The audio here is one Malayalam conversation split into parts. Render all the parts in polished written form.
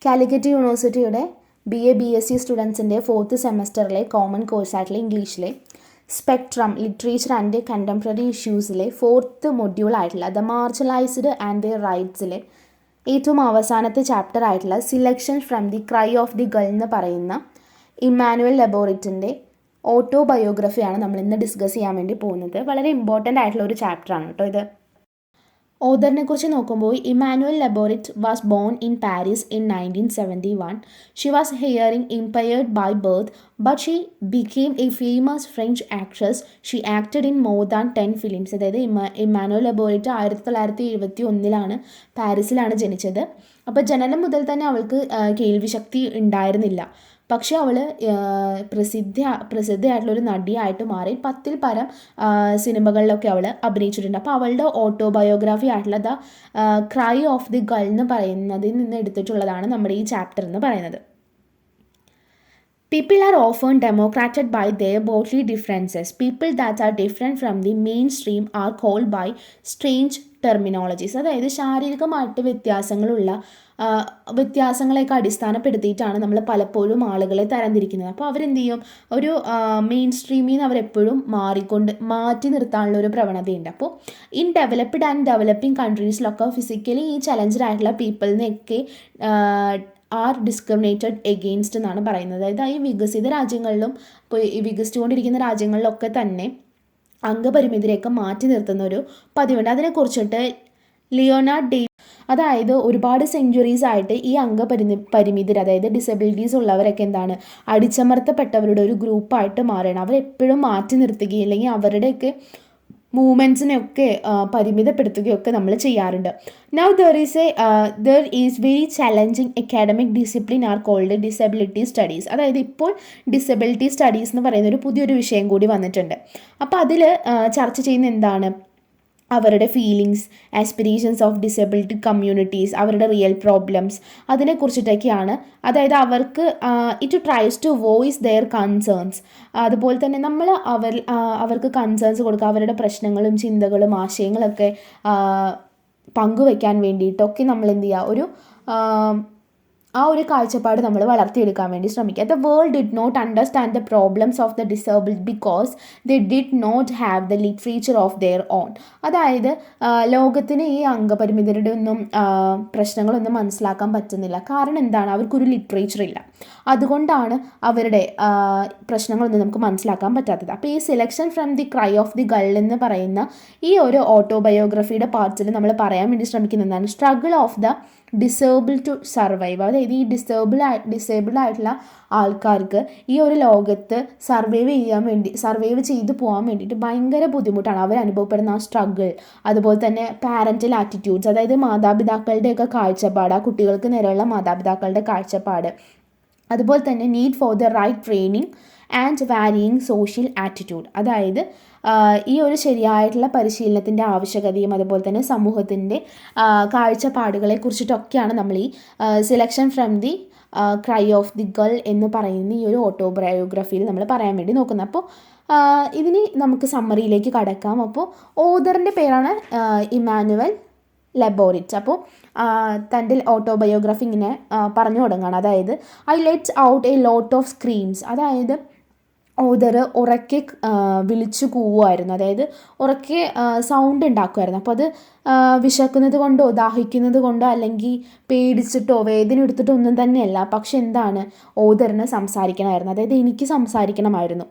കാലിക്കറ്റ് യൂണിവേഴ്സിറ്റിയുടെ BSc സ്റ്റുഡൻസിൻ്റെ 4th സെമസ്റ്ററിലെ കോമൺ കോഴ്സായിട്ടുള്ള ഇംഗ്ലീഷിലെ സ്പെക്ട്രം ലിറ്ററേച്ചർ ആൻഡ് കണ്ടംപററി ഇഷ്യൂസിലെ 4th മൊഡ്യൂളായിട്ടുള്ള ദ മാർജിനലൈസ്ഡ് ആൻഡ് ദെയർ റൈറ്റ്സിലെ ഏറ്റവും അവസാനത്തെ ചാപ്റ്റർ ആയിട്ടുള്ള selection from the cry of the gull എന്ന് പറയുന്ന ഇമ്മാനുവൽ ലബോറിറ്റിൻ്റെ ഓട്ടോബയോഗ്രഫിയാണ് നമ്മൾ ഇന്ന് ഡിസ്കസ് ചെയ്യാൻ വേണ്ടി പോകുന്നത്. വളരെ ഇമ്പോർട്ടൻ്റ് ആയിട്ടുള്ള ഒരു ചാപ്റ്ററാണ് കേട്ടോ ഇത്. ഓഥറിനെ കുറിച്ച് നോക്കുമ്പോൾ Emmanuelle Laborit was born in Paris in 1971. She was hearing impaired by birth, but she became a famous French actress. She acted in more than 10 films. അതായത് ഇമ്മാനുവൽ ലബോറിറ്റ് 1971 പാരീസിലാണ് ജനിച്ചത്. അപ്പോൾ ജനനം മുതൽ തന്നെ അവൾക്ക് കേൾവിശക്തി ഉണ്ടായിരുന്നില്ല. പക്ഷേ അവൾ പ്രസിദ്ധയായിട്ടുള്ളൊരു നടിയായിട്ട് മാറി 10ൽ പരം സിനിമകളിലൊക്കെ അവൾ അഭിനയിച്ചിട്ടുണ്ട്. അപ്പോൾ അവളുടെ ഓട്ടോബയോഗ്രഫി ആയിട്ടുള്ള the cry of the gull എന്ന് പറയുന്നതിൽ നിന്ന് എടുത്തിട്ടുള്ളതാണ് നമ്മുടെ ഈ ചാപ്റ്റർ എന്ന് പറയുന്നത്. People are often democrated by their bodily differences. People that are different from the mainstream are called by strange terminologies. അതായത് ശാരീരികമായിട്ട് വ്യത്യാസങ്ങളെയൊക്കെ അടിസ്ഥാനപ്പെടുത്തിയിട്ടാണ് നമ്മൾ പലപ്പോഴും ആളുകളെ തരംതിരിക്കുന്നത്. അപ്പോൾ അവരെന്ത് ചെയ്യും, ഒരു മെയിൻ സ്ട്രീമിൽ നിന്ന് അവരെപ്പോഴും മാറ്റി നിർത്താനുള്ള ഒരു പ്രവണതയുണ്ട്. അപ്പോൾ ഇൻ ഡെവലപ്ഡ് ആൻഡ് ഡെവലപ്പിംഗ് കൺട്രീസിലൊക്കെ ഫിസിക്കലി ഈ ചലഞ്ചഡ് ആയിട്ടുള്ള പീപ്പിളിനെയൊക്കെ ആർ ഡിസ്ക്രിമിനേറ്റഡ് എഗെയിൻസ്റ്റ് എന്നാണ് പറയുന്നത്. അതായത് ഈ വികസിത രാജ്യങ്ങളിലും ഇപ്പോൾ ഈ വികസിച്ചുകൊണ്ടിരിക്കുന്ന രാജ്യങ്ങളിലൊക്കെ തന്നെ അംഗപരിമിതരെയൊക്കെ മാറ്റി നിർത്തുന്ന ഒരു പതിവുണ്ട്. അതിനെക്കുറിച്ചിട്ട് ലിയോനാർഡ് അതായത് ഒരുപാട് സെഞ്ച്വറീസ് ആയിട്ട് ഈ പരിമിതർ അതായത് ഡിസബിലിറ്റീസ് ഉള്ളവരൊക്കെ എന്താണ് അടിച്ചമർത്തപ്പെട്ടവരുടെ ഒരു ഗ്രൂപ്പായിട്ട് മാറുകയാണ്. അവരെപ്പോഴും മാറ്റി നിർത്തുകയും അല്ലെങ്കിൽ അവരുടെയൊക്കെ മൂവ്മെൻറ്റ്സിനെയൊക്കെ പരിമിതപ്പെടുത്തുകയൊക്കെ നമ്മൾ ചെയ്യാറുണ്ട്. Now there is very challenging academic discipline are called disability studies. അതായത് ഇപ്പോൾ ഡിസബിലിറ്റി സ്റ്റഡീസ് എന്ന് പറയുന്ന ഒരു പുതിയൊരു വിഷയം കൂടി വന്നിട്ടുണ്ട്. അപ്പോൾ അതിൽ ചർച്ച ചെയ്യുന്ന എന്താണ്, അവരുടെ feelings, aspirations of disability communities, അവരുടെ റിയൽ പ്രോബ്ലംസ്, അതിനെക്കുറിച്ചിട്ടൊക്കെയാണ്. അതായത് അവർക്ക് it tries to voice their concerns. അതുപോലെ തന്നെ നമ്മൾ അവർക്ക് കൺസേൺസ് കൊടുക്കുക, അവരുടെ പ്രശ്നങ്ങളും ചിന്തകളും ആശയങ്ങളൊക്കെ പങ്കുവയ്ക്കാൻ വേണ്ടിയിട്ടൊക്കെ നമ്മൾ എന്ത് ചെയ്യുക, ആ ഒരു കാഴ്ചപ്പാട് നമ്മൾ വളർത്തിയെടുക്കാൻ വേണ്ടി ശ്രമിക്കുക. The world did not understand the problems of the disabled because they did not have the literature of their own. അതായത് ലോകത്തിന് ഈ അംഗപരിമിതരുടെ ഒന്നും പ്രശ്നങ്ങളൊന്നും മനസ്സിലാക്കാൻ പറ്റുന്നില്ല. കാരണം എന്താണ്, അവർക്കൊരു ലിറ്ററേച്ചർ ഇല്ല. അതുകൊണ്ടാണ് അവരുടെ പ്രശ്നങ്ങളൊന്നും നമുക്ക് മനസ്സിലാക്കാൻ പറ്റാത്തത്. അപ്പോൾ ഈ selection from the cry of the gull എന്ന് പറയുന്ന ഈ ഒരു ഓട്ടോബയോഗ്രഫിയുടെ പാർട്സിൽ നമ്മൾ പറയാൻ വേണ്ടി ശ്രമിക്കുന്നതാണ് struggle of the disable to survive. അതായത് ഈ ഡിസേബിൾഡ് ആയിട്ടുള്ള ആൾക്കാർക്ക് ഈ ഒരു ലോകത്ത് സർവൈവ് ചെയ്തു പോകാൻ വേണ്ടിയിട്ട് ഭയങ്കര ബുദ്ധിമുട്ടാണ് അവർ അനുഭവപ്പെടുന്ന ആ സ്ട്രഗിൾ. അതുപോലെ തന്നെ പാരൻ്റൽ ആറ്റിറ്റ്യൂഡ്സ്, അതായത് മാതാപിതാക്കളുടെയൊക്കെ കാഴ്ചപ്പാട്, ആ കുട്ടികൾക്ക് നേരെയുള്ള മാതാപിതാക്കളുടെ കാഴ്ചപ്പാട്, അതുപോലെ തന്നെ need for the right training and varying social attitude. അതായത് ഈ ഒരു ശരിയായിട്ടുള്ള പരിശീലനത്തിൻ്റെ ആവശ്യകതയും അതുപോലെ തന്നെ സമൂഹത്തിൻ്റെ കാഴ്ചപ്പാടുകളെ കുറിച്ചിട്ടൊക്കെയാണ് നമ്മൾ ഈ selection from the cry of the gull എന്ന് പറയുന്ന ഈ ഒരു ഓട്ടോബയോഗ്രഫിയിൽ നമ്മൾ പറയാൻ വേണ്ടി നോക്കുന്നത്. അപ്പോൾ ഇതിന് നമുക്ക് സമ്മറിയിലേക്ക് കടക്കാം. അപ്പോൾ ഓഥറിൻ്റെ പേരാണ് ഇമ്മാനുവൽ ലബോറിറ്റ്. അപ്പോൾ തൻ്റെ ഓട്ടോബയോഗ്രഫി ഇങ്ങനെ പറഞ്ഞു തുടങ്ങുകയാണ്. അതായത് I let out a lot of screams. അതായത് ഓഥർ ഉറക്കെ വിളിച്ചു കൂവുമായിരുന്നു, അതായത് ഉറക്കെ സൗണ്ട് ഉണ്ടാക്കുമായിരുന്നു. അപ്പോൾ അത് വിശക്കുന്നത് കൊണ്ടോ ദാഹിക്കുന്നത് കൊണ്ടോ അല്ലെങ്കിൽ പേടിച്ചിട്ടോ വേദന എടുത്തിട്ടോ ഒന്നും തന്നെയല്ല. പക്ഷെ എന്താണ്, ഓഥറിന് സംസാരിക്കണമായിരുന്നു. അതായത് എനിക്ക് സംസാരിക്കണമായിരുന്നു,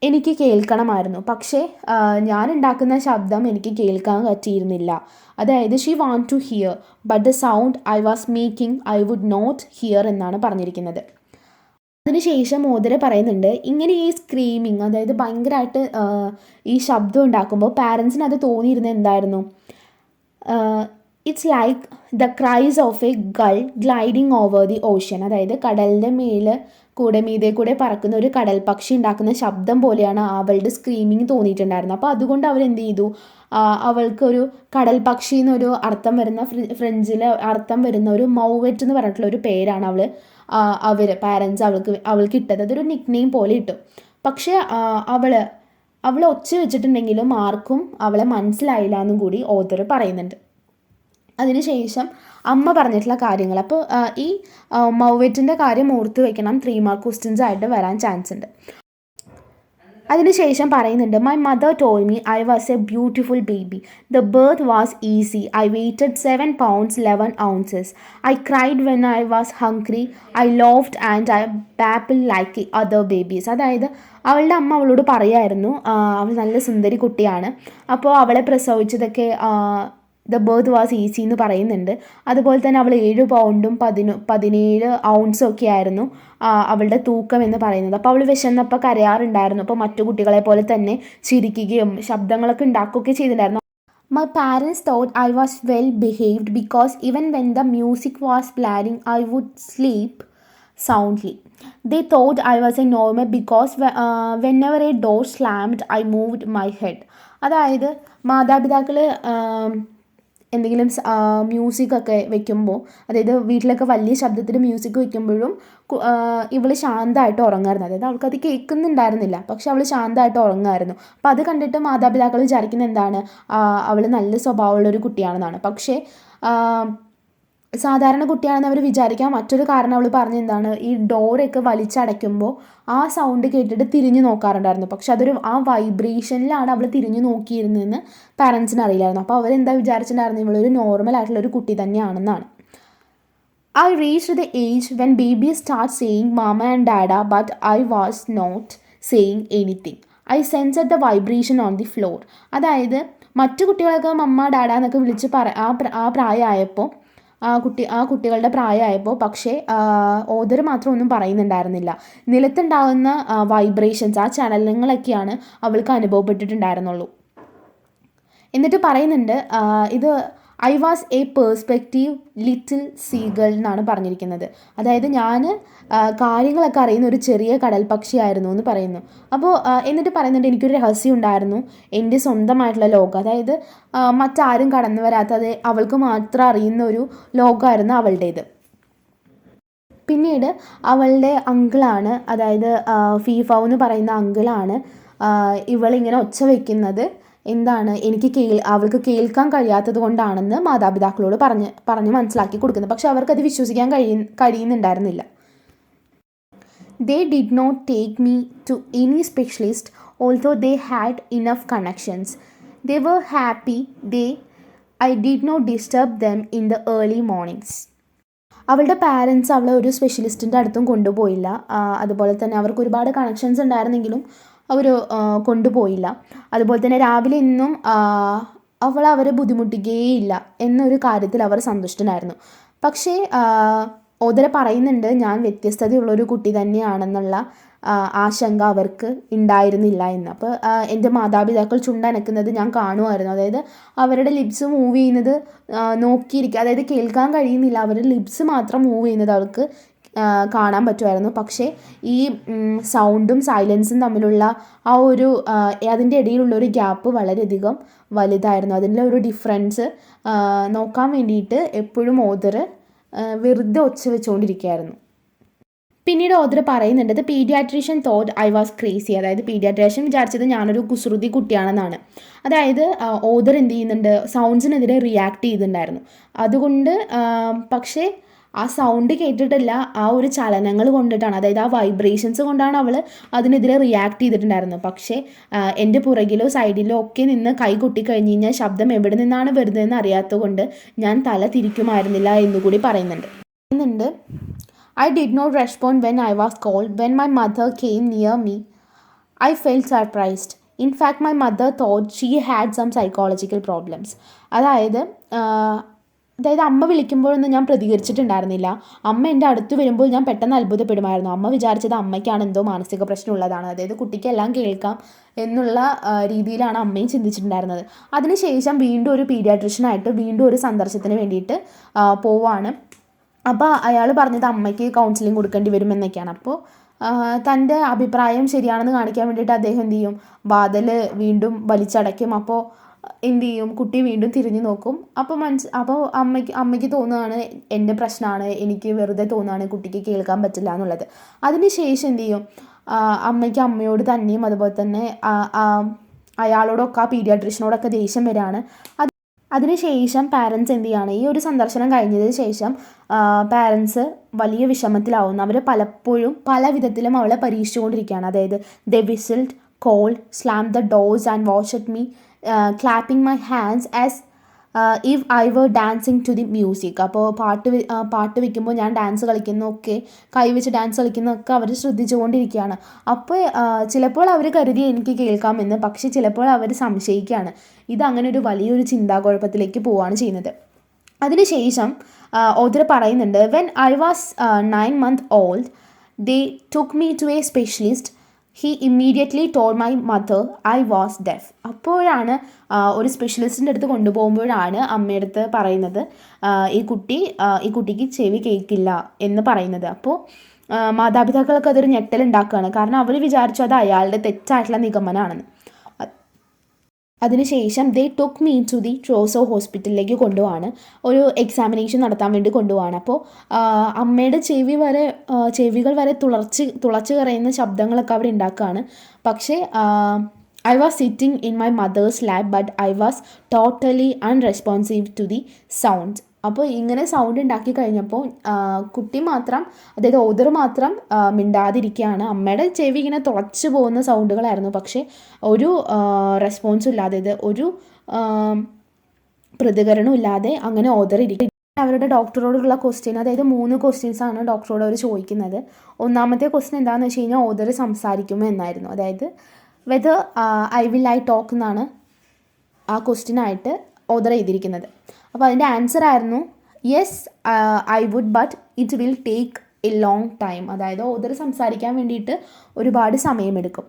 എനിക്ക് കേൾക്കണമായിരുന്നു. പക്ഷേ ഞാൻ ഉണ്ടാക്കുന്ന ശബ്ദം എനിക്ക് കേൾക്കാൻ പറ്റിയിരുന്നില്ല. അതായത് she want to hear but the sound I was making I would not hear എന്നാണ് പറഞ്ഞിരിക്കുന്നത്. അതിനുശേഷം ഓഥർ പറയുന്നുണ്ട്, ഇങ്ങനെ ഈ സ്ക്രീമിങ്, അതായത് ഭയങ്കരമായിട്ട് ഈ ശബ്ദം ഉണ്ടാക്കുമ്പോൾ പാരൻസിന് അത് തോന്നിയിരുന്നത് എന്തായിരുന്നു, it's like the cries of a gull gliding over the ocean. അതായത് കടലിൻ്റെ മീതെ കൂടെ പറക്കുന്ന ഒരു കടൽ പക്ഷി ഉണ്ടാക്കുന്ന ശബ്ദം പോലെയാണ് അവളുടെ സ്ക്രീമിങ് തോന്നിയിട്ടുണ്ടായിരുന്നത്. അപ്പോൾ അതുകൊണ്ട് അവരെന്ത് ചെയ്തു, അവൾക്കൊരു കടൽ പക്ഷി എന്നൊരു അർത്ഥം വരുന്ന ഫ്രഞ്ചിൽ അർത്ഥം വരുന്ന ഒരു മൗവെറ്റ് എന്ന് പറഞ്ഞിട്ടുള്ള ഒരു പേരാണ് പാരൻസ് അവൾക്ക് ഇട്ടത്. അതൊരു നിക് നെയിം പോലെ ഇട്ടു. പക്ഷേ അവൾ ഒച്ച വെച്ചിട്ടുണ്ടെങ്കിലും ആർക്കും അവളെ മനസ്സിലായില്ല എന്നും കൂടി ഓഥർ പറയുന്നുണ്ട്. അതിനുശേഷം അമ്മ പറഞ്ഞിട്ടുള്ള കാര്യങ്ങൾ. അപ്പോൾ ഈ മൗവെറ്റിൻ്റെ കാര്യം ഓർത്ത് വെക്കണം, 3 മാർക്ക് ക്വസ്റ്റ്യൻസ് ആയിട്ട് വരാൻ ചാൻസ് ഉണ്ട്. അതിനുശേഷം പറയുന്നുണ്ട്, my mother told me I was a beautiful baby. The birth was easy. I weighted 7 pounds 11 ounces. I cried when I was hungry. I laughed and I babble like other babies. അതായത് അവളുടെ അമ്മ അവളോട് പറയായിരുന്നു അവൾ നല്ല സുന്ദരി കുട്ടിയാണ്, അപ്പോൾ അവളെ പ്രസവിച്ചതൊക്കെ ദ ബർത്ത് വാസ് ഈസി എന്ന് പറയുന്നുണ്ട്. അതുപോലെ തന്നെ അവൾ 7 പൗണ്ടും 17 ഔൺസും ഒക്കെ ആയിരുന്നു അവളുടെ തൂക്കം എന്ന് പറയുന്നത്. അപ്പോൾ അവൾ വിശന്നപ്പോൾ കരയാറുണ്ടായിരുന്നു. അപ്പോൾ മറ്റു കുട്ടികളെ പോലെ തന്നെ ചിരിക്കുകയും ശബ്ദങ്ങളൊക്കെ ഉണ്ടാക്കുകയൊക്കെ ചെയ്തിട്ടുണ്ടായിരുന്നു. My parents thought I was well behaved because even when the music was blaring, I would sleep soundly. They thought I was a normal because whenever a door slammed, I moved my head. അതായത് മാതാപിതാക്കൾ എന്തെങ്കിലും മ്യൂസിക്കൊക്കെ വെക്കുമ്പോൾ, അതായത് വീട്ടിലൊക്കെ വലിയ ശബ്ദത്തിൽ മ്യൂസിക് വെക്കുമ്പോഴും ഇവൾ ശാന്തമായിട്ട് ഉറങ്ങായിരുന്നു. അതായത് അവൾക്കത് കേൾക്കുന്നുണ്ടായിരുന്നില്ല, പക്ഷെ അവൾ ശാന്തമായിട്ട് ഉറങ്ങുമായിരുന്നു. അപ്പോൾ അത് കണ്ടിട്ട് മാതാപിതാക്കൾ വിചാരിക്കുന്നത് എന്താണ്, അവൾ നല്ല സ്വഭാവമുള്ളൊരു കുട്ടിയാണെന്നാണ്. പക്ഷേ സാധാരണ കുട്ടിയാണെന്ന് അവർ വിചാരിക്കാം. മറ്റൊരു കാരണം അവൾ പറഞ്ഞ എന്താണ്, ഈ ഡോറൊക്കെ വലിച്ചടയ്ക്കുമ്പോൾ ആ സൗണ്ട് കേട്ടിട്ട് തിരിഞ്ഞു നോക്കാറുണ്ടായിരുന്നു. പക്ഷെ അതൊരു ആ വൈബ്രേഷനിലാണ് അവൾ തിരിഞ്ഞു നോക്കിയിരുന്നതെന്ന് പാരൻസിന് അറിയില്ലായിരുന്നു. അപ്പോൾ അവരെന്താ വിചാരിച്ചിട്ടുണ്ടായിരുന്നു, ഇവളൊരു നോർമൽ ആയിട്ടുള്ളൊരു കുട്ടി തന്നെയാണെന്നാണ്. I reached the age when babies start saying mama and dada, but I was not saying anything. I sensed the vibration on the floor. അതായത് മറ്റു കുട്ടികളൊക്കെ മമ്മ ഡാഡ എന്നൊക്കെ വിളിച്ച് ആ പ്രായമായപ്പോൾ ആ കുട്ടികളുടെ പ്രായമായപ്പോൾ പക്ഷേ ഓദർ മാത്രം ഒന്നും പറയുന്നുണ്ടായിരുന്നില്ല. നിലത്തുണ്ടാകുന്ന വൈബ്രേഷൻസ്, ആ ചലനങ്ങളൊക്കെയാണ് അവൾക്ക് അനുഭവപ്പെട്ടിട്ടുണ്ടായിരുന്നുള്ളൂ. എന്നിട്ട് പറയുന്നുണ്ട് ഇത് I was A perspective little seagull എന്നാണ് പറഞ്ഞിരിക്കുന്നത്. അതായത് ഞാൻ കാര്യങ്ങളൊക്കെ അറിയുന്ന ഒരു ചെറിയ കടൽ പക്ഷിയായിരുന്നു എന്ന് പറയുന്നു. അപ്പോൾ എന്നിട്ട് പറയുന്നുണ്ട്, എനിക്കൊരു രഹസ്യം ഉണ്ടായിരുന്നു, എൻ്റെ സ്വന്തമായിട്ടുള്ള ലോകം. അതായത് മറ്റാരും കടന്നു വരാത്തത് അവൾക്ക് മാത്രം അറിയുന്ന ഒരു ലോകമായിരുന്നു അവളുടേത്. പിന്നീട് അവളുടെ അങ്കിളാണ്, അതായത് ഫീഫൗ എന്ന് പറയുന്ന അങ്കിളാണ് ഇവളിങ്ങനെ ഒച്ച വയ്ക്കുന്നത് എന്താണ് അവൾക്ക് കേൾക്കാൻ കഴിയാത്തത് കൊണ്ടാണെന്ന് മാതാപിതാക്കളോട് പറഞ്ഞ് മനസ്സിലാക്കി കൊടുക്കുന്നത്. പക്ഷെ അവർക്കത് വിശ്വസിക്കാൻ കഴിയുന്നുണ്ടായിരുന്നില്ല. They did not take me to any specialist, although they had enough connections. They were happy I did not disturb them in the early mornings. അവളുടെ പാരൻസ് അവളെ ഒരു സ്പെഷ്യലിസ്റ്റിൻ്റെ അടുത്തും കൊണ്ടുപോയില്ല. അതുപോലെ തന്നെ അവർക്ക് ഒരുപാട് കണക്ഷൻസ് ഉണ്ടായിരുന്നെങ്കിലും അവർ കൊണ്ടുപോയില്ല. അതുപോലെ തന്നെ രാവിലെ ഇന്നും അവരെ ബുദ്ധിമുട്ടിക്കുകയില്ല എന്നൊരു കാര്യത്തിൽ അവർ സന്തുഷ്ടനായിരുന്നു. പക്ഷേ ഓദര പറയുന്നുണ്ട്, ഞാൻ വ്യത്യസ്തതയുള്ളൊരു കുട്ടി തന്നെയാണെന്നുള്ള ആശങ്ക അവർക്ക് ഉണ്ടായിരുന്നില്ല എന്ന്. അപ്പോൾ എൻ്റെ മാതാപിതാക്കൾ ചുണ്ടനക്കുന്നത് ഞാൻ കാണുമായിരുന്നു. അതായത് അവരുടെ ലിപ്സ് മൂവ് ചെയ്യുന്നത് നോക്കിയിരിക്കുക, അതായത് കേൾക്കാൻ കഴിയുന്നില്ല, അവരുടെ ലിപ്സ് മാത്രം മൂവ് ചെയ്യുന്നത് അവൾക്ക് കാണാൻ പറ്റുമായിരുന്നു. പക്ഷേ ഈ സൗണ്ടും സൈലൻസും തമ്മിലുള്ള ആ ഒരു അതിൻ്റെ ഇടയിലുള്ളൊരു ഗ്യാപ്പ് വളരെയധികം വലുതായിരുന്നു. അതിൻ്റെ ഒരു ഡിഫറൻസ് നോക്കാൻ വേണ്ടിയിട്ട് എപ്പോഴും ഓദർ വെറുതെ ഒച്ച വെച്ചുകൊണ്ടിരിക്കുകയായിരുന്നു. പിന്നീട് ഓദർ പറയുന്നുണ്ട്, paediatrician thought I was crazy. അതായത് പീഡിയാട്രീഷ്യൻ വിചാരിച്ചത് ഞാനൊരു കുസൃതി കുട്ടിയാണെന്നാണ്. അതായത് ഓദർ എന്ത് ചെയ്യുന്നുണ്ട്, സൗണ്ട്സിനെതിരെ റിയാക്ട് ചെയ്തിട്ടുണ്ടായിരുന്നു. അതുകൊണ്ട് പക്ഷേ ആ സൗണ്ട് കേട്ടിട്ടില്ല, ആ ഒരു ചലനങ്ങൾ കൊണ്ടിട്ടാണ്, അതായത് ആ വൈബ്രേഷൻസ് കൊണ്ടാണ് അവൾ അതിനെതിരെ റിയാക്ട് ചെയ്തിട്ടുണ്ടായിരുന്നത്. പക്ഷേ എൻ്റെ പുറകിലോ സൈഡിലോ ഒക്കെ നിന്ന് കൈ കൊട്ടിക്കഴിഞ്ഞ് കഴിഞ്ഞാൽ ശബ്ദം എവിടെ നിന്നാണ് വരുന്നതെന്ന് അറിയാത്തത് കൊണ്ട് ഞാൻ തല തിരിക്കുമായിരുന്നില്ല എന്നുകൂടി പറയുന്നുണ്ട്. I did not respond when I was called. When my mother came near me, I felt surprised. In fact, my mother thought she had some psychological problems. അതായത് അമ്മ വിളിക്കുമ്പോഴൊന്നും ഞാൻ പ്രതികരിച്ചിട്ടുണ്ടായിരുന്നില്ല. അമ്മ എൻ്റെ അടുത്ത് വരുമ്പോൾ ഞാൻ പെട്ടെന്ന് അത്ഭുതപ്പെടുമായിരുന്നു. അമ്മ വിചാരിച്ചത് അമ്മയ്ക്കാണ് എന്തോ മാനസിക പ്രശ്നമുള്ളതാണ്, അതായത് കുട്ടിക്കെല്ലാം കേൾക്കാം എന്നുള്ള രീതിയിലാണ് അമ്മയും ചിന്തിച്ചിട്ടുണ്ടായിരുന്നത്. അതിനുശേഷം വീണ്ടും ഒരു പീഡിയാട്രീഷ്യനായിട്ട് വീണ്ടും ഒരു സന്ദർശനത്തിന് വേണ്ടിയിട്ട് പോവാണ്. അപ്പോൾ അയാൾ പറഞ്ഞത് അമ്മയ്ക്ക് കൗൺസിലിംഗ് കൊടുക്കേണ്ടി വരുമെന്നൊക്കെയാണ്. അപ്പോൾ തൻ്റെ അഭിപ്രായം ശരിയാണെന്ന് കാണിക്കാൻ വേണ്ടിയിട്ട് അദ്ദേഹം എന്ത് ചെയ്യും, വാതിൽ വീണ്ടും വലിച്ചടയ്ക്കും. അപ്പോൾ എന്ത് ചെയ്യും, കുട്ടി വീണ്ടും തിരിഞ്ഞു നോക്കും. അപ്പോൾ അമ്മയ്ക്ക് തോന്നുകയാണ് എൻ്റെ പ്രശ്നമാണ്, എനിക്ക് വെറുതെ തോന്നുകയാണ് കുട്ടിക്ക് കേൾക്കാൻ പറ്റില്ല എന്നുള്ളത്. അതിനുശേഷം എന്ത് ചെയ്യും, അമ്മയോട് തന്നെയും അതുപോലെ തന്നെ അയാളോടൊക്കെ ആ പീഡിയാട്രീഷ്യനോടൊക്കെ ദേഷ്യം വരികയാണ്. അതിനുശേഷം പാരൻസ് എന്ത് ചെയ്യുകയാണ്, ഈ ഒരു സന്ദർശനം കഴിഞ്ഞതിന് ശേഷം പാരൻസ് വലിയ വിഷമത്തിലാവുന്നു. അവർ പലപ്പോഴും പല വിധത്തിലും അവളെ പരീക്ഷിച്ചുകൊണ്ടിരിക്കുകയാണ്. അതായത് they whistled, called, slam the doors and watch at me, clapping my hands as if I were dancing to the music. അപ്പോൾ പാട്ട് വെക്കുമ്പോൾ ഞാൻ ഡാൻസ് കളിക്കുന്നതൊക്കെ, കൈവച്ച് ഡാൻസ് കളിക്കുന്നതൊക്കെ അവർ ശ്രദ്ധിച്ചുകൊണ്ടിരിക്കുകയാണ്. അപ്പോൾ ചിലപ്പോൾ അവർ കരുതി എനിക്ക് കേൾക്കാമെന്ന്, പക്ഷേ ചിലപ്പോൾ അവർ സംശയിക്കുകയാണ്. ഇതങ്ങനെ ഒരു വലിയൊരു ചിന്താകുഴപ്പത്തിലേക്ക് പോവുകയാണ് ചെയ്യുന്നത്. അതിനുശേഷം ഓഥർ പറയുന്നുണ്ട്, when I was 9 months old they took me to a specialist. He immediately told my mother I was deaf. അപ്പോഴാണ് ഒരു സ്പെഷ്യലിസ്റ്റിൻ്റെ അടുത്ത് കൊണ്ടുപോകുമ്പോഴാണ് അമ്മയുടെ അടുത്ത് പറയുന്നത് ഈ കുട്ടിക്ക് ചെവി കേൾക്കില്ല എന്ന് പറയുന്നത്. അപ്പോൾ മാതാപിതാക്കൾക്ക് അതൊരു ഞെട്ടലുണ്ടാക്കുകയാണ്. കാരണം അവർ വിചാരിച്ചു അത് അയാളുടെ തെറ്റായിട്ടുള്ള നിഗമനമാണെന്ന്. അതിനുശേഷം they took me to the ട്രോസോ ഹോസ്പിറ്റലിലേക്ക് കൊണ്ടുപോവാണ്, ഒരു എക്സാമിനേഷൻ നടത്താൻ വേണ്ടി കൊണ്ടുപോവാണ്. അപ്പോൾ അമ്മയുടെ ചെവികൾ വരെ തുളച്ച് കരയുന്ന ശബ്ദങ്ങളൊക്കെ അവിടെ ഉണ്ടാക്കുകയാണ്. പക്ഷേ I was sitting in my mother's lab but I was totally unresponsive to the sounds. അപ്പോൾ ഇങ്ങനെ സൗണ്ട് ഉണ്ടാക്കി കഴിഞ്ഞപ്പോൾ കുട്ടി മാത്രം, അതായത് ഓദർ മാത്രം മിണ്ടാതിരിക്കുകയാണ്. അമ്മയുടെ ചെവി ഇങ്ങനെ തുളച്ച് പോകുന്ന സൗണ്ടുകളായിരുന്നു, പക്ഷേ ഒരു റെസ്പോൺസും ഇല്ലാതെ, ഒരു പ്രതികരണവും ഇല്ലാതെ അങ്ങനെ ഓദർ ഇരിക്കും. അവരുടെ ഡോക്ടറോടുള്ള ക്വസ്റ്റ്യൻ, അതായത് 3 ക്വസ്റ്റ്യൻസാണ് ഡോക്ടറോട് അവർ ചോദിക്കുന്നത്. ഒന്നാമത്തെ ക്വസ്റ്റ്യൻ എന്താണെന്ന് വെച്ച് കഴിഞ്ഞാൽ ഓദർ സംസാരിക്കുമോ എന്നായിരുന്നു. അതായത് whether I will I talk എന്നാണ് ആ ക്വസ്റ്റ്യനായിട്ട് ഓദർ ചെയ്തിരിക്കുന്നത്. അപ്പോൾ അതിൻ്റെ ആൻസർ ആയിരുന്നു yes I would but it will take a long time. അതായത് ഓദർ സംസാരിക്കാൻ വേണ്ടിയിട്ട് ഒരുപാട് സമയമെടുക്കും.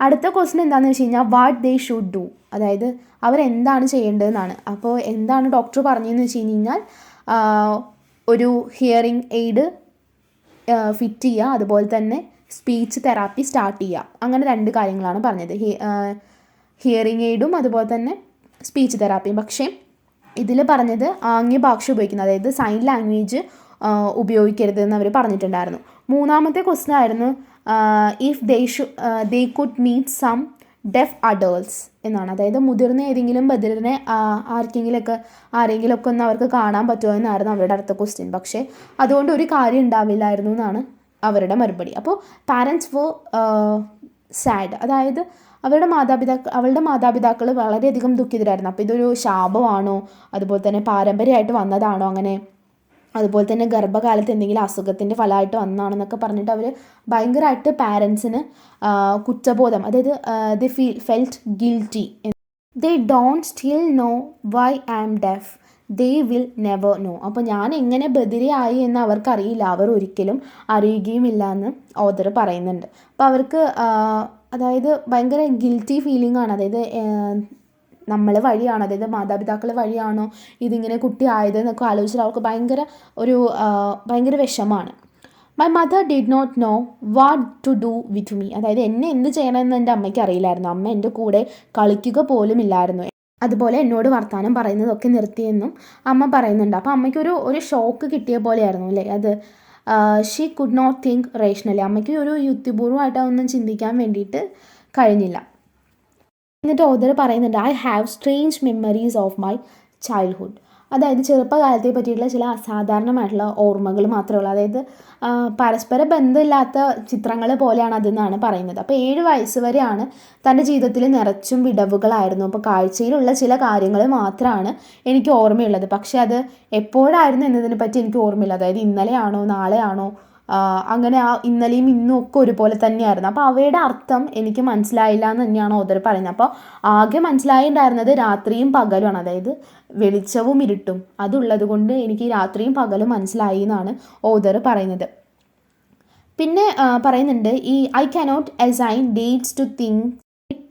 അടുത്ത ക്വസ്റ്റ്യൻ എന്താണെന്ന് വെച്ച് കഴിഞ്ഞാൽ വാട്ട് ദേ ഷുഡ് ഡു, അതായത് അവരെന്താണ് ചെയ്യേണ്ടതെന്നാണ്. അപ്പോൾ എന്താണ് ഡോക്ടർ പറഞ്ഞതെന്ന് വെച്ച് കഴിഞ്ഞാൽ ഒരു ഹിയറിംഗ് എയ്ഡ് ഫിറ്റ് ചെയ്യുക, അതുപോലെ തന്നെ സ്പീച്ച് തെറാപ്പി സ്റ്റാർട്ട് ചെയ്യുക. അങ്ങനെ 2 കാര്യങ്ങളാണ് പറഞ്ഞത്, ഹിയറിംഗ് എയ്ഡും അതുപോലെ തന്നെ സ്പീച്ച് തെറാപ്പിയും. പക്ഷേ ഇതിൽ പറഞ്ഞത് ആംഗ്യഭാഷ ഉപയോഗിക്കുന്നത്, അതായത് സൈൻ ലാംഗ്വേജ് ഉപയോഗിക്കരുതെന്ന് അവർ പറഞ്ഞിട്ടുണ്ടായിരുന്നു. 3-ാമത്തെ ക്വസ്റ്റ്യൻ ആയിരുന്നു if they could meet some deaf adults എന്നാണ്. അതായത് മുതിർന്ന ഏതെങ്കിലും ബധിരനെ ആരെങ്കിലുമൊക്കെ ഒന്ന് അവർക്ക് കാണാൻ പറ്റുമോ എന്നായിരുന്നു അവരുടെ അടുത്ത ക്വസ്റ്റ്യൻ. പക്ഷേ അതുകൊണ്ട് ഒരു കാര്യം ഉണ്ടാവില്ലായിരുന്നു എന്നാണ് അവരുടെ മറുപടി. അപ്പോൾ പാരൻസ് വർ സാഡ്, അതായത് അവളുടെ മാതാപിതാക്കൾ വളരെയധികം ദുഃഖിതരായിരുന്നു. അപ്പോൾ ഇതൊരു ശാപമാണോ, അതുപോലെ തന്നെ പാരമ്പര്യമായിട്ട് വന്നതാണോ, അങ്ങനെ അതുപോലെ തന്നെ ഗർഭകാലത്ത് എന്തെങ്കിലും അസുഖത്തിൻ്റെ ഫലമായിട്ട് വന്നതാണെന്നൊക്കെ പറഞ്ഞിട്ട് അവർ ഭയങ്കരമായിട്ട് പാരൻസിന് കുറ്റബോധം, അതായത് they felt guilty. They don't still know why I am deaf, they will never know. അപ്പോൾ ഞാൻ എങ്ങനെ ബധിരയായി എന്ന് അവർക്കറിയില്ല, അവർ ഒരിക്കലും അറിയുകയുമില്ല എന്ന് ഓദർ പറയുന്നുണ്ട്. അപ്പോൾ അവർക്ക് അതായത് ഭയങ്കര ഗിൽറ്റി ഫീലിംഗ് ആണ്. അതായത് നമ്മൾ വഴിയാണോ, അതായത് മാതാപിതാക്കൾ വഴിയാണോ ഇതിങ്ങനെ കുട്ടി ആയതെന്നൊക്കെ ആലോചിച്ചാൽ അവർക്ക് ഭയങ്കര വിഷമമാണ്. My mother did not know what to do with me, അതായത് എന്നെ എന്ത് ചെയ്യണമെന്ന് എൻ്റെ അമ്മയ്ക്ക് അറിയില്ലായിരുന്നു. അമ്മ എൻ്റെ കൂടെ കളിക്കുക പോലും ഇല്ലായിരുന്നു. അതുപോലെ എന്നോട് വർത്തമാനം പറയുന്നതൊക്കെ നിർത്തിയെന്നും അമ്മ പറയുന്നുണ്ട്. അപ്പോൾ അമ്മയ്ക്ക് ഒരു ഷോക്ക് കിട്ടിയ പോലെയായിരുന്നു അല്ലേ അത്. She could not think rationally, അമ്മയ്ക്ക് ഒരു യുക്തിപൂർവ്വമായിട്ടൊന്നും ചിന്തിക്കാൻ വേണ്ടിയിട്ട് കഴിഞ്ഞില്ല. എന്നിട്ട് ഓദർ പറയുന്നുണ്ട് I have strange memories of my childhood, അതായത് ചെറുപ്പകാലത്തെ പറ്റിയിട്ടുള്ള ചില അസാധാരണമായിട്ടുള്ള ഓർമ്മകൾ മാത്രമേ ഉള്ളൂ. അതായത് പരസ്പര ബന്ധമില്ലാത്ത ചിത്രങ്ങൾ പോലെയാണ് അതെന്നാണ് പറയുന്നത്. അപ്പോൾ 7 വയസ്സ് വരെയാണ് തൻ്റെ ജീവിതത്തിൽ നിറച്ചും വിടവുകളായിരുന്നു. അപ്പോൾ കാഴ്ചയിലുള്ള ചില കാര്യങ്ങൾ മാത്രമാണ് എനിക്ക് ഓർമ്മയുള്ളത്. പക്ഷേ അത് എപ്പോഴായിരുന്നു എന്നതിനെ പറ്റി എനിക്ക് ഓർമ്മയില്ല. അതായത് ഇന്നലെയാണോ നാളെയാണോ, അങ്ങനെ ഇന്നലെയും ഇന്നും ഒക്കെ ഒരുപോലെ തന്നെയായിരുന്നു. അപ്പോൾ അവയുടെ അർത്ഥം എനിക്ക് മനസ്സിലായില്ല എന്ന് തന്നെയാണ് ഓദർ പറയുന്നത്. അപ്പോൾ ആകെ മനസ്സിലായിട്ടുണ്ടായിരുന്നത് രാത്രിയും പകലുമാണ്, അതായത് വെളിച്ചവും ഇരുട്ടും അതുള്ളത് കൊണ്ട് എനിക്ക് രാത്രിയും പകലും മനസ്സിലായി എന്നാണ് ഓദർ പറയുന്നത്. പിന്നെ പറയുന്നുണ്ട് I cannot assign dates to think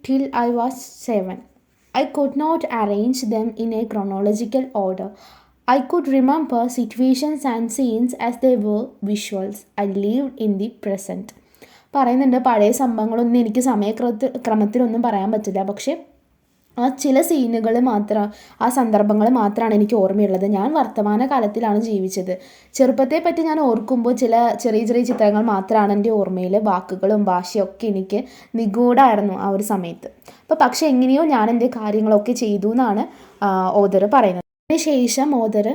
till I was 7. I could not arrange them in a chronological order. I could remember situations and scenes as they were visuals. I lived in the present. പറയുന്നുണ്ട് പഴയ സംഭവങ്ങളൊന്നും എനിക്ക് ക്രമത്തിലൊന്നും പറയാൻ പറ്റില്ല, പക്ഷേ ആ ചില സീനുകൾ മാത്രം, ആ സന്ദർഭങ്ങൾ മാത്രമാണ് എനിക്ക് ഓർമ്മയുള്ളത്. ഞാൻ വർത്തമാന കാലത്തിലാണ് ജീവിച്ചത്. ചെറുപ്പത്തെ പറ്റി ഞാൻ ഓർക്കുമ്പോൾ ചില ചെറിയ ചെറിയ ചിത്രങ്ങൾ മാത്രമാണ് എൻ്റെ ഓർമ്മയിൽ. വാക്കുകളും ഭാഷയും ഒക്കെ എനിക്ക് നിഗൂഢമായിരുന്നു ആ ഒരു സമയത്ത്. അപ്പോൾ പക്ഷേ എങ്ങനെയോ ഞാൻ എൻ്റെ കാര്യങ്ങളൊക്കെ ചെയ്തു എന്നാണ് ഓദർ പറയുന്നത്. അതിനുശേഷം author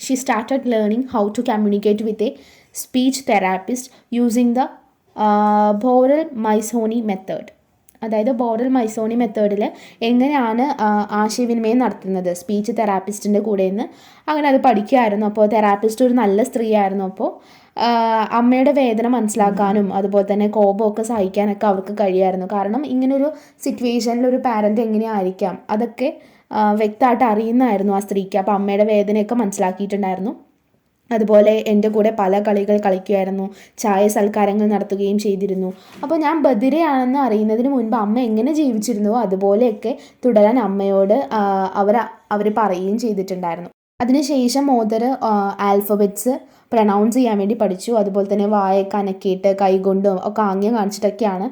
she started learning how to communicate with a speech therapist using the Borel Maisonny method. അതായത് ബോറൽ മൈസോണി മെത്തേഡിൽ എങ്ങനെയാണ് ആശയവിനിമയം നടത്തുന്നത് സ്പീച്ച് തെറാപ്പിസ്റ്റിൻ്റെ കൂടെ നിന്ന് അങ്ങനെ അത് പഠിക്കുമായിരുന്നു. അപ്പോൾ തെറാപ്പിസ്റ്റ് ഒരു നല്ല സ്ത്രീയായിരുന്നു. അപ്പോൾ അമ്മയുടെ വേദന മനസ്സിലാക്കാനും അതുപോലെ തന്നെ കോപമൊക്കെ സഹിക്കാനൊക്കെ അവർക്ക് കഴിയുമായിരുന്നു. കാരണം ഇങ്ങനൊരു സിറ്റുവേഷനിൽ ഒരു പാരൻ്റ് എങ്ങനെയായിരിക്കാം അതൊക്കെ വ്യക്തമായിട്ട് അറിയുന്നതായിരുന്നു ആ സ്ത്രീക്ക്. അപ്പോൾ അമ്മയുടെ വേദനയൊക്കെ മനസ്സിലാക്കിയിട്ടുണ്ടായിരുന്നു. അതുപോലെ എൻ്റെ കൂടെ പല കളികൾ കളിക്കുമായിരുന്നു, ചായ സൽക്കാരങ്ങൾ നടത്തുകയും ചെയ്തിരുന്നു. അപ്പോൾ ഞാൻ ബധിരയാണെന്ന് അറിയുന്നതിന് മുൻപ് അമ്മ എങ്ങനെ ജീവിച്ചിരുന്നുവോ അതുപോലെയൊക്കെ തുടരാൻ അമ്മയോട് അവർ പറയുകയും ചെയ്തിട്ടുണ്ടായിരുന്നു. അതിനുശേഷം ഓദർ ആൽഫബറ്റ്സ് പ്രൊനൗൺസ് ചെയ്യാൻ വേണ്ടി പഠിച്ചു. അതുപോലെ തന്നെ വായൊക്കെ അനക്കിയിട്ട് കൈകൊണ്ടും ഒക്കെ ആംഗ്യം കാണിച്ചിട്ടൊക്കെയാണ്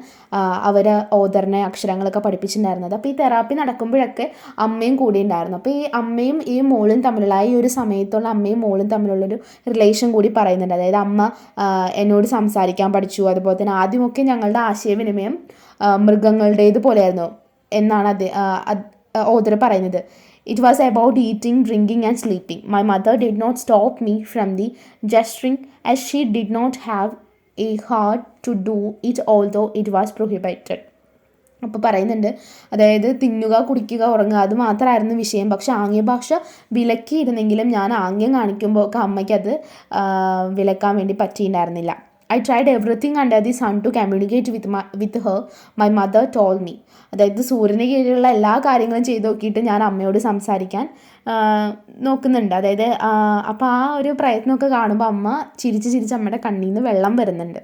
അവർ ഓദറിനെ അക്ഷരങ്ങളൊക്കെ പഠിപ്പിച്ചിട്ടുണ്ടായിരുന്നത്. അപ്പോൾ ഈ തെറാപ്പി നടക്കുമ്പോഴൊക്കെ അമ്മയും കൂടി ഉണ്ടായിരുന്നു. അപ്പോൾ ഈ അമ്മയും ഈ മോളും തമ്മിലുള്ള ഈ ഒരു സമയത്തുള്ള അമ്മയും മോളും തമ്മിലുള്ളൊരു റിലേഷൻ കൂടി പറയുന്നുണ്ട്. അതായത് അമ്മ എന്നോട് സംസാരിക്കാൻ പഠിച്ചു. അതുപോലെ തന്നെ ആദ്യമൊക്കെ ഞങ്ങളുടെ ആശയവിനിമയം മൃഗങ്ങളുടേതുപോലെയായിരുന്നു എന്നാണ് ഓദർ പറയുന്നത്. It was about eating, drinking and sleeping. My mother did not stop me from the gesturing as she did not have a heart to do it although it was prohibited. അപ്പോൾ പറയുന്നുണ്ട്, അതായത് തിന്നുക, കുടിക്കുക, ഉറങ്ങുക അത് മാത്രമായിരുന്നു വിഷയം. പക്ഷെ ആംഗ്യഭാഷ വിലക്കിയിരുന്നെങ്കിലും ഞാൻ ആംഗ്യം കാണിക്കുമ്പോൾ ഒക്കെ അമ്മയ്ക്കത് വിലക്കാൻ വേണ്ടി പറ്റിയിട്ടുണ്ടായിരുന്നില്ല. I tried everything under the sun to communicate with her, my mother told me. അതായത് സൂര്യന് കീഴിലുള്ള എല്ലാ കാര്യങ്ങളും ചെയ്ത് നോക്കിയിട്ട് ഞാൻ അമ്മയോട് സംസാരിക്കാൻ നോക്കുന്നുണ്ട്. അതായത് അപ്പോൾ ആ ഒരു പ്രയത്നമൊക്കെ കാണുമ്പോൾ അമ്മ ചിരിച്ച് അമ്മയുടെ കണ്ണിൽ നിന്ന് വെള്ളം വരുന്നുണ്ട്.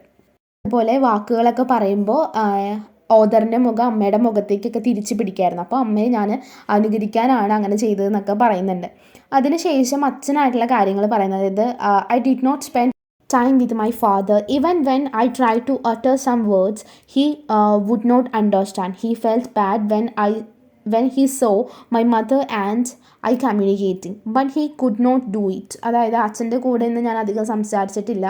അതുപോലെ വാക്കുകളൊക്കെ പറയുമ്പോൾ ഓദറിൻ്റെ മുഖം അമ്മയുടെ മുഖത്തേക്കൊക്കെ തിരിച്ച് പിടിക്കായിരുന്നു. അപ്പോൾ അമ്മയെ ഞാൻ അനുകരിക്കാനാണ് അങ്ങനെ ചെയ്തതെന്നൊക്കെ പറയുന്നുണ്ട്. അതിനുശേഷം അച്ഛനായിട്ടുള്ള കാര്യങ്ങൾ പറയുന്നത്, അതായത് I did not spend time with my father. Even when I tried to utter some words, he would not understand. He felt bad when he saw my mother and I communicating, but he could not do it. അതായത് അച്ഛൻ്റെ കൂടെ നിന്ന് ഞാൻ അധികം സംസാരിച്ചിട്ടില്ല.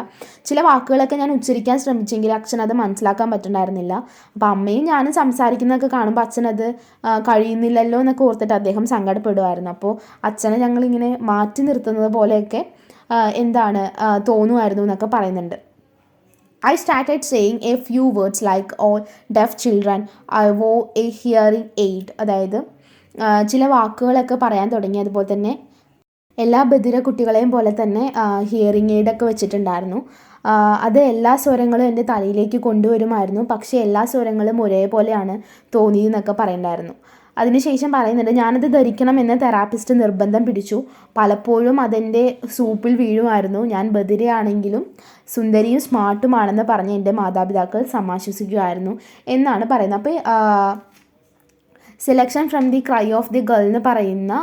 ചില വാക്കുകളൊക്കെ ഞാൻ ഉച്ചരിക്കാൻ ശ്രമിച്ചെങ്കിൽ അച്ഛനത് മനസ്സിലാക്കാൻ പറ്റുന്നുണ്ടായിരുന്നില്ല. അപ്പോൾ അമ്മയും ഞാനും സംസാരിക്കുന്നതൊക്കെ കാണുമ്പോൾ അച്ഛനത് കഴിയുന്നില്ലല്ലോ എന്നൊക്കെ ഓർത്തിട്ട് അദ്ദേഹം സങ്കടപ്പെടുമായിരുന്നു. അപ്പോൾ അച്ഛനെ ഞങ്ങളിങ്ങനെ മാറ്റി നിർത്തുന്നത് പോലെയൊക്കെ തോന്നുമായിരുന്നു എന്നൊക്കെ പറയുന്നുണ്ട്. I started saying a few words like all deaf children. I wore a hearing aid. അതായത് ചില വാക്കുകളൊക്കെ പറയാൻ തുടങ്ങി. അതുപോലെ തന്നെ എല്ലാ ബധിര കുട്ടികളെയും പോലെ തന്നെ ഹിയറിംഗ് എയ്ഡൊക്കെ വെച്ചിട്ടുണ്ടായിരുന്നു. അത് എല്ലാ സ്വരങ്ങളും എൻ്റെ തലയിലേക്ക് കൊണ്ടുവരുമായിരുന്നു. പക്ഷേ എല്ലാ സ്വരങ്ങളും ഒരേപോലെയാണ് തോന്നിയെന്നൊക്കെ പറയുന്നുണ്ടായിരുന്നു. അതിനുശേഷം പറയുന്നുണ്ട്, ഞാനത് ധരിക്കണമെന്ന് തെറാപ്പിസ്റ്റ് നിർബന്ധം പിടിച്ചു. പലപ്പോഴും അതെൻ്റെ സൂപ്പിൽ വീഴുമായിരുന്നു. ഞാൻ ബധിരയാണെങ്കിലും സുന്ദരിയും സ്മാർട്ടുമാണെന്ന് പറഞ്ഞ് എൻ്റെ മാതാപിതാക്കൾ സമാശ്വസിക്കുമായിരുന്നു എന്നാണ് പറയുന്നത്. അപ്പോൾ selection from the cry of the girl എന്ന് പറയുന്ന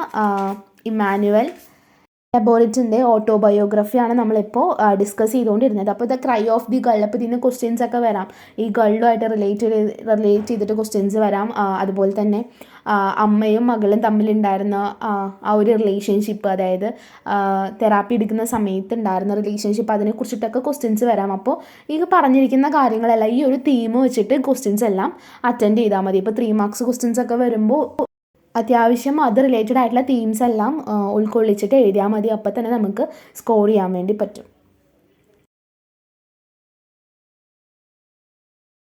ഇമ്മാനുവൽ ലബോറിറ്റിൻ്റെ ഓട്ടോബയോഗ്രഫിയാണ് നമ്മളിപ്പോൾ ഡിസ്കസ് ചെയ്തുകൊണ്ടിരുന്നത്. അപ്പോൾ the cry of the girl, അപ്പോൾ ഇതിന് ക്വസ്റ്റ്യൻസ് ഒക്കെ വരാം. ഈ ഗേളുമായിട്ട് റിലേറ്റ് ചെയ്തിട്ട് ക്വസ്റ്റ്യൻസ് വരാം. അതുപോലെ തന്നെ അമ്മയും മകളും തമ്മിലുണ്ടായിരുന്ന ആ ഒരു റിലേഷൻഷിപ്പ്, അതായത് തെറാപ്പി എടുക്കുന്ന സമയത്ത് ഉണ്ടായിരുന്ന റിലേഷൻഷിപ്പ്, അതിനെക്കുറിച്ചിട്ടൊക്കെ ക്വസ്റ്റ്യൻസ് വരാം. അപ്പോൾ ഈ പറഞ്ഞിരിക്കുന്ന കാര്യങ്ങളെല്ലാം ഈ ഒരു തീം വെച്ചിട്ട് ക്വസ്റ്റ്യൻസ് എല്ലാം അറ്റൻഡ് ചെയ്താൽ മതി. ഇപ്പോൾ 3 മാർക്സ് ക്വസ്റ്റ്യൻസ് ഒക്കെ വരുമ്പോൾ അത്യാവശ്യം അത് റിലേറ്റഡ് ആയിട്ടുള്ള തീംസ് എല്ലാം ഉൾക്കൊള്ളിച്ചിട്ട് എഴുതിയാൽ മതി. അപ്പോൾ തന്നെ നമുക്ക് സ്കോർ ചെയ്യാൻ വേണ്ടി പറ്റും.